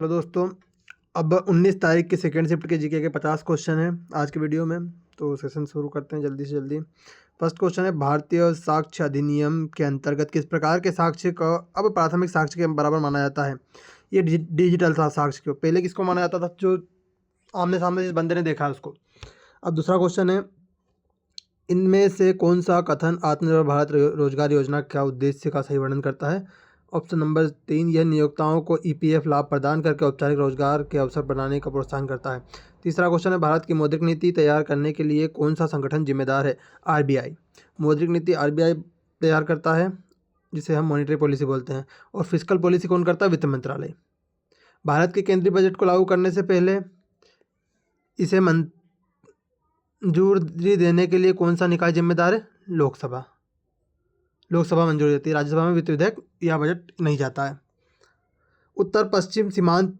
Hello दोस्तों। अब 19 तारीख की सेकेंड शिफ्ट के जीके के 50 क्वेश्चन हैं आज के वीडियो में। तो सेशन शुरू करते हैं जल्दी से जल्दी। फर्स्ट क्वेश्चन है, भारतीय साक्ष्य अधिनियम के अंतर्गत किस प्रकार के साक्ष्य को अब प्राथमिक साक्ष्य के बराबर माना जाता है? ये डिजिटल साक्ष्य को पहले किसको माना जाता था? जो आमने सामने जिस बंदे ने देखा है उसको। अब दूसरा क्वेश्चन है, इनमें से कौन सा कथन आत्मनिर्भर भारत रोजगार योजना का उद्देश्य का सही वर्णन करता है? ऑप्शन नंबर 3, यह नियोक्ताओं को ईपीएफ लाभ प्रदान करके औपचारिक रोजगार के अवसर बनाने का प्रोत्साहन करता है। तीसरा क्वेश्चन है, भारत की मौद्रिक नीति तैयार करने के लिए कौन सा संगठन जिम्मेदार है? आरबीआई। मौद्रिक नीति आरबीआई तैयार करता है, जिसे हम मॉनिटरी पॉलिसी बोलते हैं। और फिस्कल पॉलिसी कौन करता है? वित्त मंत्रालय। भारत के केंद्रीय बजट को लागू करने से पहले इसे मंजूरी देने के लिए कौन सा निकाय जिम्मेदार है? लोकसभा मंजूरी देती है। राज्यसभा में वित्त विधेयक या बजट नहीं जाता है। उत्तर पश्चिम सीमांत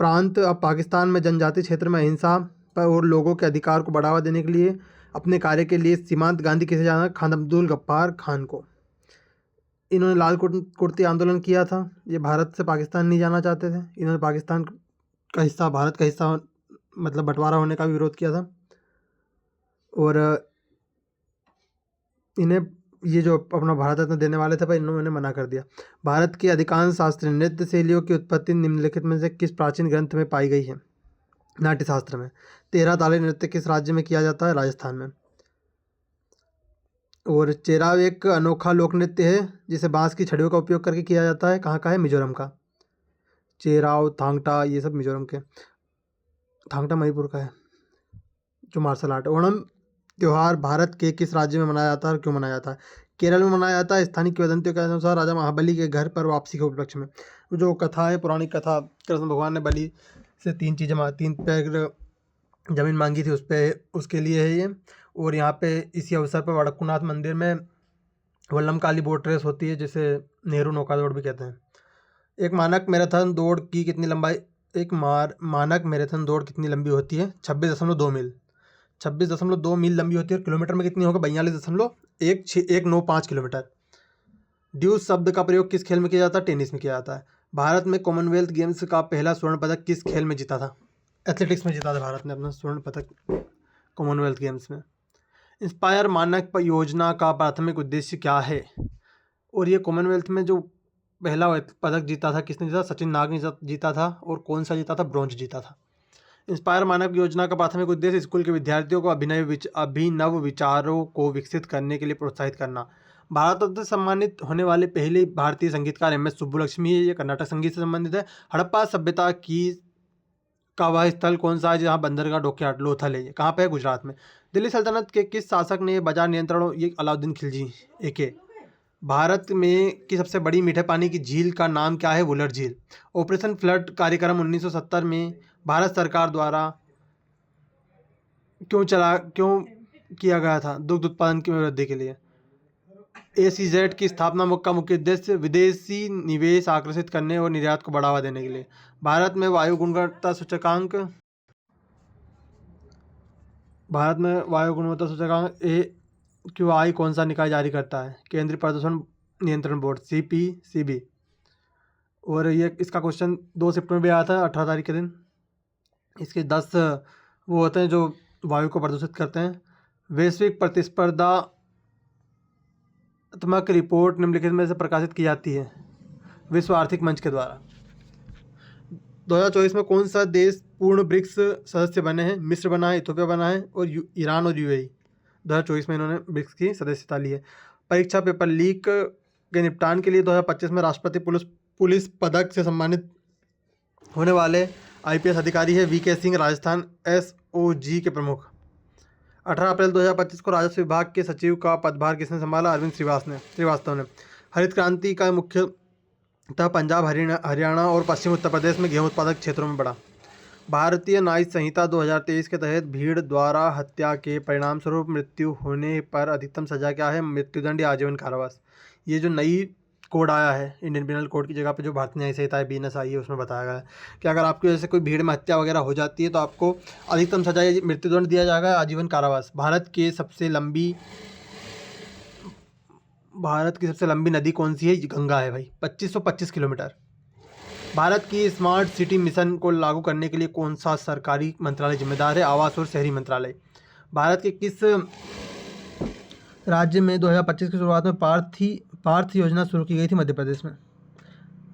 प्रांत अब पाकिस्तान में जनजातीय क्षेत्र में अहिंसा पर और लोगों के अधिकार को बढ़ावा देने के लिए अपने कार्य के लिए सीमांत गांधी किसे जाना? खान अब्दुल गफ्फार खान को। इन्होंने लाल कुर्ती आंदोलन किया था। ये भारत से पाकिस्तान नहीं जाना चाहते थे। इन्होंने पाकिस्तान का हिस्सा, भारत का हिस्सा मतलब बंटवारा होने का भी विरोध किया था। और इन्हें ये जो अपना भारत रत्न देने वाले थे पर इन्होंने मना कर दिया। भारत की अधिकांश शास्त्रीय नृत्य शैलियों की उत्पत्ति निम्नलिखित में से किस प्राचीन ग्रंथ में पाई गई है? नाट्यशास्त्र में। 13 ताली नृत्य किस राज्य में किया जाता है? राजस्थान में। और चेराव एक अनोखा लोक नृत्य है जिसे बांस की छड़ियों का उपयोग करके किया जाता है। कहाँ का है? मिजोरम का। चेराव, थांगटा, ये सब मिजोरम के। थांगटा मणिपुर का है, जो मार्शल आर्ट। ओणम त्यौहार भारत के किस राज्य में मनाया जाता है और क्यों मनाया जाता है? केरल में मनाया जाता है। स्थानीय किंवदंतियों के अनुसार राजा महाबली के घर पर वापसी के उपलक्ष्य में। जो कथा है, पुरानी कथा, कृष्ण भगवान ने बलि से 3 पैर जमीन मांगी थी, उसके लिए है ये। और यहाँ पे इसी अवसर पर वडक्कुनाथ मंदिर में वल्लमकाली बोट रेस होती है, जिसे नेहरू नौका दौड़ भी कहते हैं। एक मानक मैराथन दौड़ की कितनी लंबाई मानक मैराथन दौड़ कितनी लंबी होती है? 26.2 मील। 26.2 मील लंबी होती है। और किलोमीटर में कितनी होगा? 42.195 किलोमीटर। ड्यूस शब्द का प्रयोग किस खेल में किया जाता है? टेनिस में किया जाता है। भारत में कॉमनवेल्थ गेम्स का पहला स्वर्ण पदक किस खेल में जीता था? एथलेटिक्स में जीता था भारत ने अपना स्वर्ण पदक कॉमनवेल्थ गेम्स में। इंस्पायर मानक योजना का प्राथमिक उद्देश्य क्या है? और ये कॉमनवेल्थ में जो पहला पदक जीता था, किसने जीता? सचिन नाग ने जीता था। और कौन सा जीता था? ब्रॉन्ज जीता था। इंस्पायर मानक योजना का प्राथमिक उद्देश्य स्कूल के विद्यार्थियों को अभिनव विचारों को विकसित करने के लिए प्रोत्साहित करना। भारत रत्न से सम्मानित होने वाले पहले भारतीय संगीतकार एम एस सुब्बुलक्ष्मी है। ये कर्नाटक संगीत से संबंधित है। हड़प्पा सभ्यता का वह स्थल कौन सा है जहाँ बंदरगाह डॉकयार्ड लोथल है? ये कहाँ पे है? गुजरात में। दिल्ली सल्तनत के किस शासक ने बाजार नियंत्रण? ये अलाउद्दीन खिलजी एके। भारत में की सबसे बड़ी मीठे पानी की झील का नाम क्या है? वुलर झील। ऑपरेशन फ्लड कार्यक्रम 1970 में भारत सरकार द्वारा क्यों किया गया था? दुग्ध उत्पादन की वृद्धि के लिए। एसीजेड की स्थापना का मुख्य उद्देश्य विदेशी निवेश आकर्षित करने और निर्यात को बढ़ावा देने के लिए। भारत में वायु गुणवत्ता सूचकांक AQI कौन सा निकाय जारी करता है? केंद्रीय प्रदूषण नियंत्रण बोर्ड, CPCB। और ये इसका क्वेश्चन 2 शिफ्ट में भी आया था, 18 तारीख के दिन। इसके 10 वो होते हैं जो वायु को प्रदूषित करते हैं। वैश्विक प्रतिस्पर्धात्मक रिपोर्ट निम्नलिखित में से प्रकाशित की जाती है विश्व आर्थिक मंच के द्वारा। 2024 में कौन सा देश पूर्ण ब्रिक्स सदस्य बने हैं? मिस्र बना है, इथियोपिया बना है और ईरान और UAE। 2024 में इन्होंने ब्रिक्स की सदस्यता ली है। परीक्षा पेपर लीक के निपटान के लिए 2025 में राष्ट्रपति पुलिस पदक से सम्मानित होने वाले IPS अधिकारी है VK सिंह, राजस्थान SOG के प्रमुख। 18 अप्रैल 2025 को राजस्व विभाग के सचिव का पदभार किसने संभाला? अरविंद श्रीवास्तव ने। हरित क्रांति का मुख्यतः पंजाब, हरियाणा और पश्चिम उत्तर प्रदेश में गेहूं उत्पादक क्षेत्रों में बढ़ा। भारतीय न्याय संहिता 2023 के तहत भीड़ द्वारा हत्या के परिणामस्वरूप मृत्यु होने पर अधिकतम सजा क्या है? मृत्युदंड या आजीवन कारावास। ये जो नई कोड आया है इंडियन पिनल कोड की जगह पे जो भारतीय न्याय संहिता BNS आई है, उसमें बताया गया है कि अगर आपकी वजह से कोई भीड़ में हत्या वगैरह हो जाती है तो आपको अधिकतम सजा मृत्युदंड दिया जाएगा, आजीवन कारावास। भारत की सबसे लंबी नदी कौन सी है? गंगा है भाई, 2525 किलोमीटर। भारत की स्मार्ट सिटी मिशन को लागू करने के लिए कौन सा सरकारी मंत्रालय जिम्मेदार है? आवास और शहरी मंत्रालय। भारत के किस राज्य में 2025 की शुरुआत में पार्थ योजना शुरू की गई थी? मध्य प्रदेश में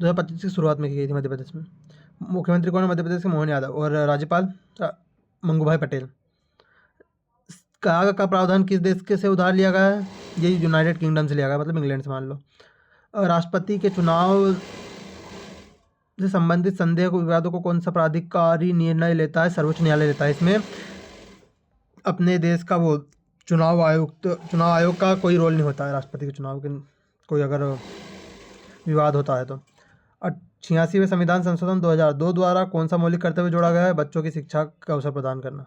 2025 की शुरुआत में की गई थी मध्य प्रदेश में। मुख्यमंत्री कौन है मध्य प्रदेश के? मोहन यादव। और राज्यपाल मंगूभाई पटेल। काग का प्रावधान किस देश के से उधार लिया गया है? ये यूनाइटेड किंगडम से लिया गया, मतलब इंग्लैंड से मान लो। राष्ट्रपति के चुनाव से संबंधित संदेह को विवादों को कौन सा प्राधिकारी निर्णय लेता है? सर्वोच्च न्यायालय लेता है। इसमें अपने देश का वो चुनाव आयोग का कोई रोल नहीं होता है राष्ट्रपति के चुनाव के, कोई अगर विवाद होता है तो। 86वें संविधान संशोधन 2002 द्वारा कौन सा मौलिक कर्तव्य जोड़ा गया है? बच्चों की शिक्षा का अवसर प्रदान करना।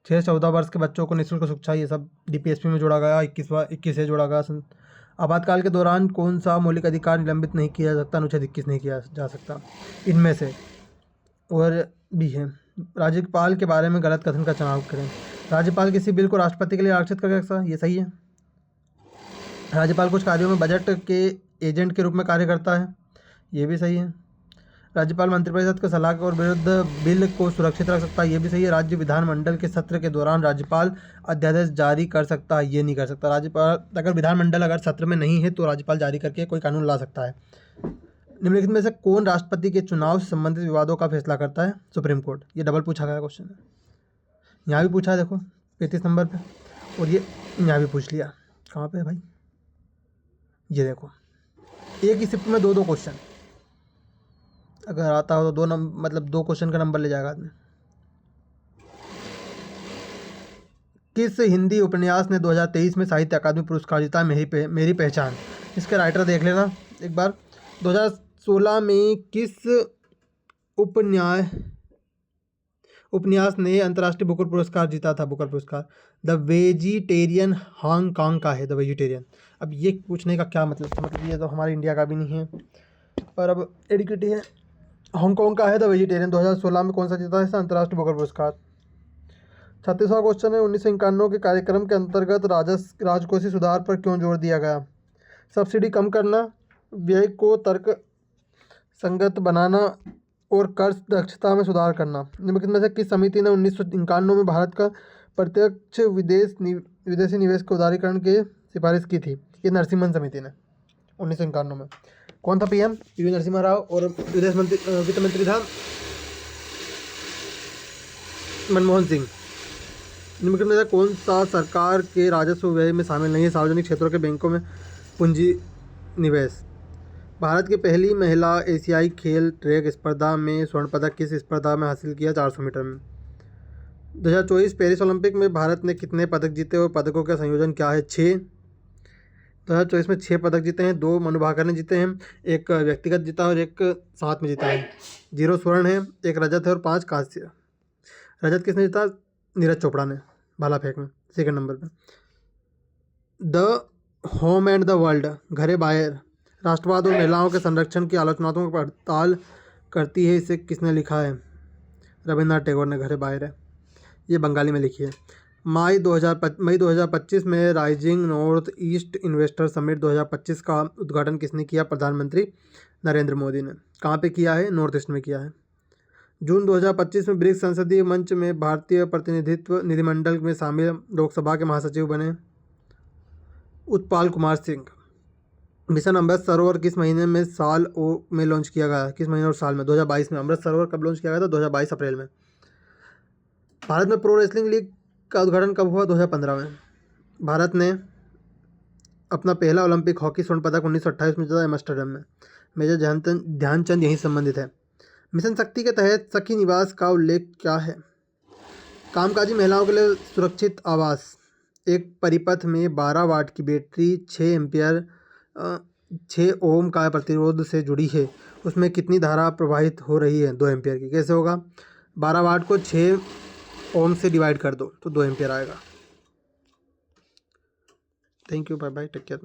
6-14 वर्ष के बच्चों को निःशुल्क शिक्षा, ये सब DPSP में जोड़ा गया। 21 से जोड़ा गया। आपातकाल के दौरान कौन सा मौलिक अधिकार निलंबित नहीं किया जा सकता? अनुच्छेद 21 नहीं किया जा सकता इनमें से। और भी है, राज्यपाल के बारे में गलत कथन का चुनाव करें। राज्यपाल किसी बिल को राष्ट्रपति के लिए आरक्षित कर सकता है, ये सही है। राज्यपाल कुछ कार्यों में बजट के एजेंट के रूप में कार्य करता है, ये भी सही है। राज्यपाल मंत्रिपरिषद के सलाह और विरुद्ध बिल को सुरक्षित रख सकता है, ये भी सही है। राज्य विधानमंडल के सत्र के दौरान राज्यपाल अध्यादेश जारी कर सकता है, ये नहीं कर सकता। राज्यपाल अगर विधानमंडल अगर सत्र में नहीं है तो राज्यपाल जारी करके कोई कानून ला सकता है। निम्नलिखित में से कौन राष्ट्रपति के चुनाव से संबंधित विवादों का फैसला करता है? Supreme court. ये डबल पूछा गया क्वेश्चन है, यहाँ भी पूछा है, देखो 35 नंबर पे, और ये यहाँ भी पूछ लिया। कहाँ पे है भाई? ये देखो, एक ही शिफ्ट में दो क्वेश्चन अगर आता हो तो मतलब 2 क्वेश्चन का नंबर ले जाएगा आदमी। किस हिंदी उपन्यास ने 2023 में साहित्य अकादमी पुरस्कार जीता? मेरी पहचान। इसके राइटर देख लेना एक बार। 2016 में किस उपन्यास ने अंतर्राष्ट्रीय बुकर पुरस्कार जीता था? बुकर पुरस्कार द वेजिटेरियन हांगकांग का है, द वेजिटेरियन। अब ये पूछने का क्या मतलब ये तो हमारे इंडिया का भी नहीं है, पर अब एडिक्विटी है। हांगकांग का है द वेजिटेरियन। 2016 में कौन सा जीता है अंतर्राष्ट्रीय बुकर पुरस्कार? 36वां क्वेश्चन है, 1991 के कार्यक्रम के अंतर्गत राजकोषीय सुधार पर क्यों जोर दिया गया? सब्सिडी कम करना, व्यय को तर्क संगत बनाना और कर दक्षता में सुधार करना। निम्नलिखित में से किस समिति ने 1991 में भारत का प्रत्यक्ष विदेशी निवेश के उदारीकरण की सिफारिश की थी? ये नरसिम्हन समिति ने 1991 में। कौन था PM? PV नरसिम्हा राव। और वित्त मंत्री था मनमोहन सिंह। निम्नलिखित में से कौन सा सरकार के राजस्व व्यय में शामिल नहीं है? सार्वजनिक क्षेत्रों के बैंकों में पूंजी निवेश। भारत की पहली महिला एशियाई खेल ट्रैक स्पर्धा में स्वर्ण पदक किस स्पर्धा में हासिल किया? 400 मीटर में। 2024 पेरिस ओलंपिक में भारत ने कितने पदक जीते और पदकों का संयोजन क्या है? 6। 2024 में 6 पदक जीते हैं, 2 मनु भाकर ने जीते हैं, 1 व्यक्तिगत जीता और 1 साथ में जीता है। 0 स्वर्ण है, 1 रजत है और 5 कांस्य। रजत किसने जीता? नीरज चोपड़ा ने, भाला फेंक में, 2nd नंबर पे। The home and the world, घरे बाहर, राष्ट्रवाद और महिलाओं के संरक्षण की आलोचनात्मक पड़ताल करती है, इसे किसने लिखा है? रविन्द्रनाथ टैगोर ने, घरे बाहर है, ये बंगाली में लिखी है। मई 2025 में rising north east investor summit 2025 का उद्घाटन किसने किया? प्रधानमंत्री नरेंद्र मोदी ने। कहाँ पे किया है? नॉर्थ ईस्ट में किया है। जून 2025 में ब्रिक्स संसदीय मंच में भारतीय प्रतिनिधित्व निधिमंडल में शामिल लोकसभा के महासचिव बने उत्पल कुमार सिंह। मिशन अमृत सरोवर किस महीने में में लॉन्च किया गया? किस महीने और साल में? 2022 में। अमृत सरोवर कब लॉन्च किया गया था? 2022 अप्रैल में। भारत में प्रो रेसलिंग लीग का उद्घाटन कब हुआ? 2015 में। भारत ने अपना पहला ओलंपिक हॉकी स्वर्ण पदक 1928 में जीता एम्स्टर्डम में। मेजर ध्यानचंद यहीं संबंधित है। मिशन शक्ति के तहत सखी निवास का उल्लेख क्या है? कामकाजी महिलाओं के लिए सुरक्षित आवास। एक परिपथ में 12 वाट की बैटरी 6 ओम का प्रतिरोध से जुड़ी है, उसमें कितनी धारा प्रवाहित हो रही है? 2 एम्पियर की। कैसे होगा? 12 वाट को 6 ओम से डिवाइड कर दो तो 2 एम्पियर आएगा। Thank you, bye bye, take care.